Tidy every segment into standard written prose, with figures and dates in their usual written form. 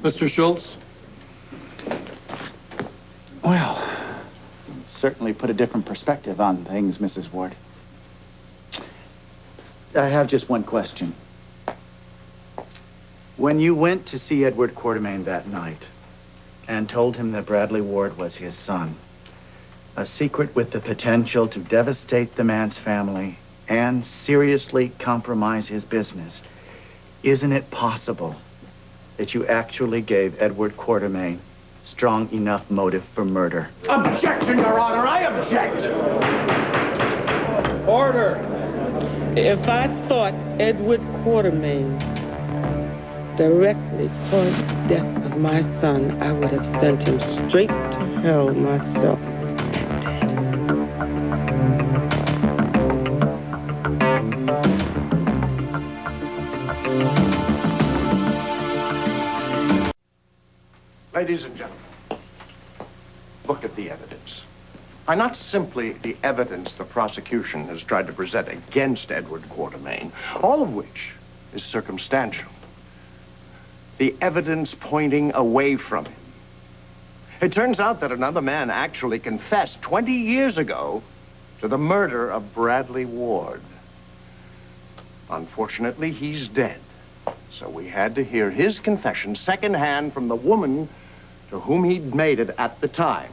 Mr. Schultz? Well, certainly put a different perspective on things, Mrs. Ward. I have just one question. When you went to see Edward Quartermain that night and told him that Bradley Ward was his son, a secret with the potential to devastate the man's family and seriously compromise his business, isn't it possible that you actually gave Edward Quartermain strong enough motive for murder? Objection, Your Honor, I object! Order! If I thought Edward Quartermain directly caused the death of my son, I would have sent him straight to hell myself. Ladies and gentlemen, look at the evidence. Now, not simply the evidence the prosecution has tried to present against Edward Quartermain, all of which is circumstantial. The evidence pointing away from him. It turns out that another man actually confessed 20 years ago to the murder of Bradley Ward. Unfortunately, he's dead. So we had to hear his confession secondhand from the woman to whom he'd made it at the time.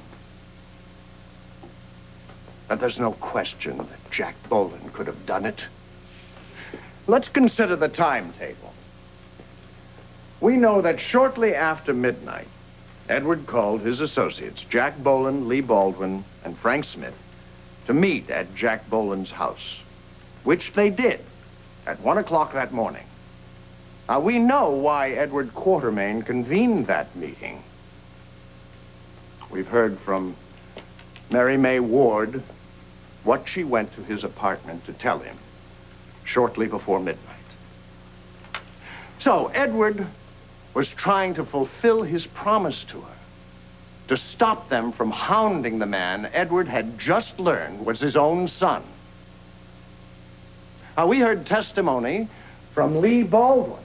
But there's no question that Jack Boland could have done it. Let's consider the timetable. We know that shortly after midnight, Edward called his associates, Jack Boland, Lee Baldwin, and Frank Smith, to meet at Jack Boland's house, which they did at 1 o'clock that morning. Now, we know why Edward Quartermain convened that meeting. We've heard from Mary May Ward what she went to his apartment to tell him shortly before midnight. So Edward was trying to fulfill his promise to her, to stop them from hounding the man Edward had just learned was his own son. Now, we heard testimony from Lee Baldwin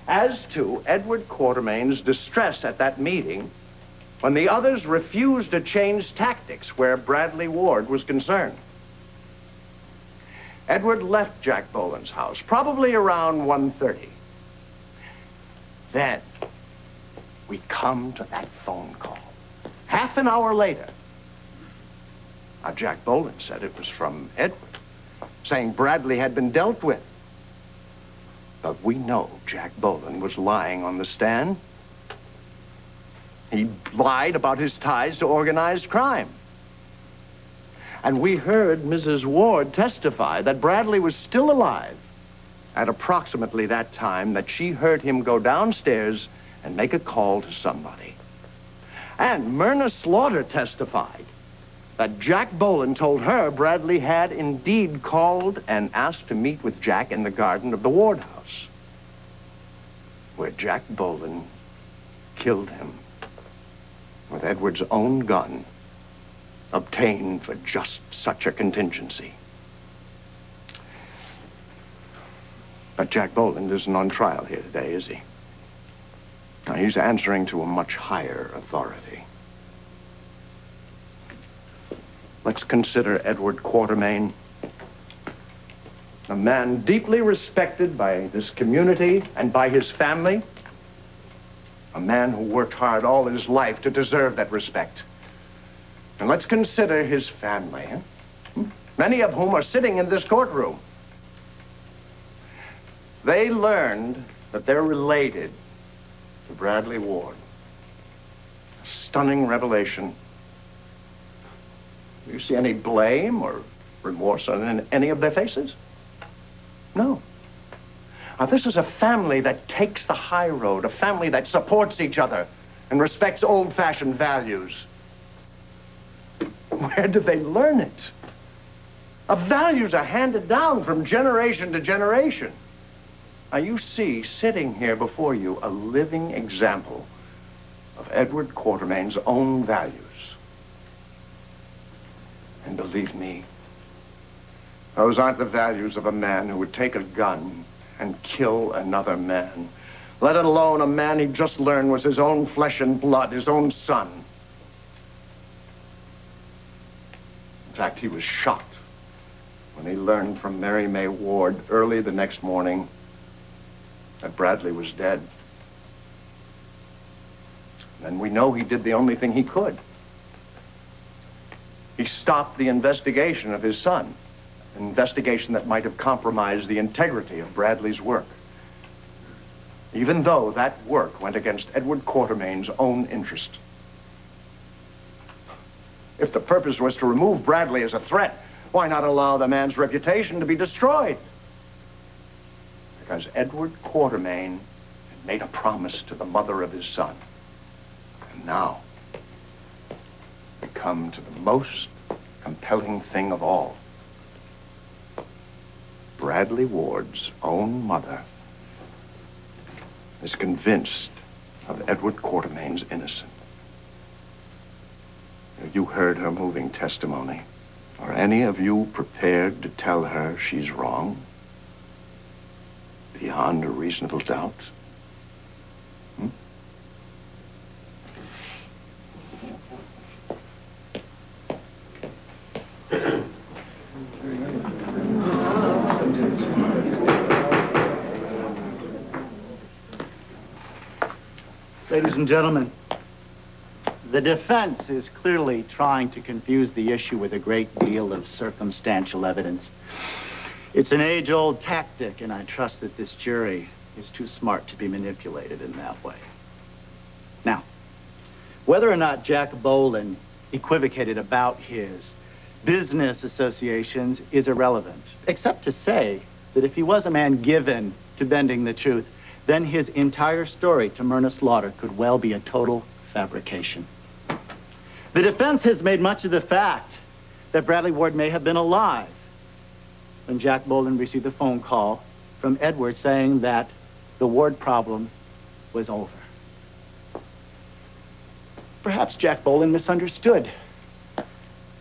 as to Edward Quartermain's distress at that meeting when the others refused to change tactics where Bradley Ward was concerned. Edward left Jack Boland's house, probably around 1:30. Then, we come to that phone call. Half an hour later. Now, Jack Boland said it was from Edward, saying Bradley had been dealt with. But we know Jack Boland was lying on the stand. He lied about his ties to organized crime. And we heard Mrs. Ward testify that Bradley was still alive at approximately that time that she heard him go downstairs and make a call to somebody. And Myrna Slaughter testified that Jack Boland told her Bradley had indeed called and asked to meet with Jack in the garden of the Ward house, where Jack Boland killed him with Edward's own gun, obtained for just such a contingency. But Jack Boland isn't on trial here today, is he? Now, he's answering to a much higher authority. Let's consider Edward Quartermain, a man deeply respected by this community and by his family, a man who worked hard all his life to deserve that respect. And let's consider his family, many of whom are sitting in this courtroom. They learned that they're related to Bradley Ward. A stunning revelation. Do you see any blame or remorse on any of their faces? No. Now, this is a family that takes the high road, a family that supports each other and respects old-fashioned values. Where did they learn it? Values are handed down from generation to generation. Now, you see, sitting here before you, a living example of Edward Quartermain's own values. And believe me, those aren't the values of a man who would take a gun and kill another man let alone a man he just learned was his own flesh and blood, his own son. In fact, he was shocked when he learned from Mary May Ward early the next morning that Bradley was dead. And we know he did the only thing he could. He stopped the investigation of his son, an investigation that might have compromised the integrity of Bradley's work, even though that work went against Edward Quartermain's own interest. If the purpose was to remove Bradley as a threat, why not allow the man's reputation to be destroyed? Because Edward Quartermain had made a promise to the mother of his son. And now, we come to the most compelling thing of all. Bradley Ward's own mother is convinced of Edward Quartermain's innocence. You heard her moving testimony. Are any of you prepared to tell her she's wrong? Beyond a reasonable doubt? Ladies and gentlemen, the defense is clearly trying to confuse the issue with a great deal of circumstantial evidence. It's an age-old tactic, and I trust that this jury is too smart to be manipulated in that way. Now, whether or not Jack Boland equivocated about his business associations is irrelevant, except to say that if he was a man given to bending the truth, then his entire story to Myrna Slaughter could well be a total fabrication. The defense has made much of the fact that Bradley Ward may have been alive when Jack Boland received a phone call from Edward saying that the Ward problem was over. Perhaps Jack Boland misunderstood.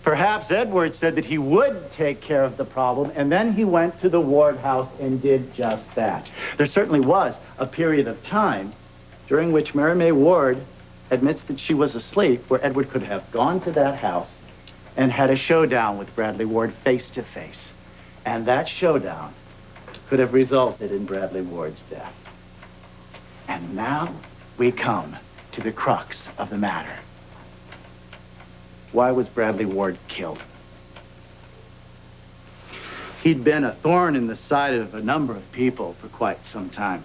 Perhaps Edward said that he would take care of the problem, and then he went to the Ward house and did just that. There certainly was a period of time during which Mary May Ward admits that she was asleep, where Edward could have gone to that house and had a showdown with Bradley Ward face to face. And that showdown could have resulted in Bradley Ward's death. And now we come to the crux of the matter. Why was Bradley Ward killed? He'd been a thorn in the side of a number of people for quite some time.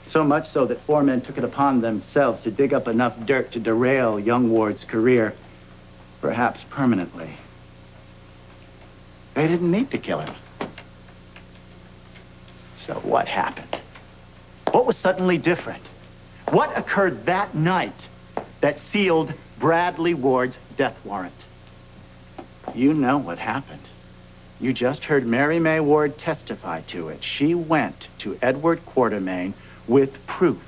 So much so that four men took it upon themselves to dig up enough dirt to derail young Ward's career, perhaps permanently. They didn't need to kill him. So what happened? What was suddenly different? What occurred that night that sealed Bradley Ward's death warrant? You know what happened. You just heard Mary May Ward testify to it. She went to Edward Quartermain with proof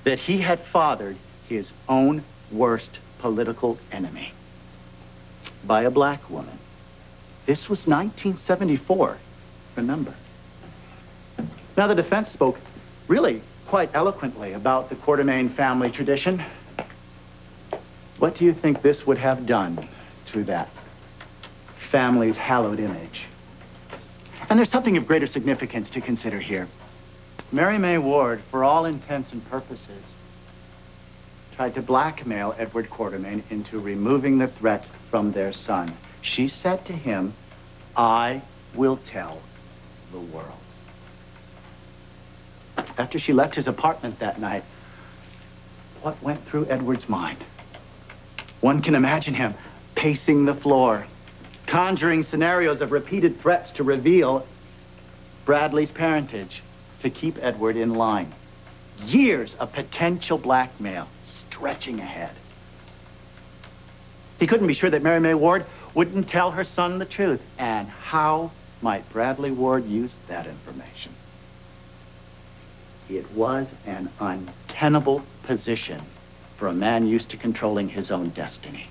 that he had fathered his own worst political enemy by a black woman. This was 1974, remember. Now, the defense spoke really quite eloquently about the Quartermain family tradition. What do you think this would have done to that family's hallowed image? And there's something of greater significance to consider here. Mary May Ward, for all intents and purposes, tried to blackmail Edward Quartermain into removing the threat from their son. She said to him, "I will tell the world." After she left his apartment that night, what went through Edward's mind? One can imagine him pacing the floor, conjuring scenarios of repeated threats to reveal Bradley's parentage, to keep Edward in line. Years of potential blackmail stretching ahead. He couldn't be sure that Mary May Ward wouldn't tell her son the truth. And how might Bradley Ward use that information? It was an untenable position for a man used to controlling his own destiny.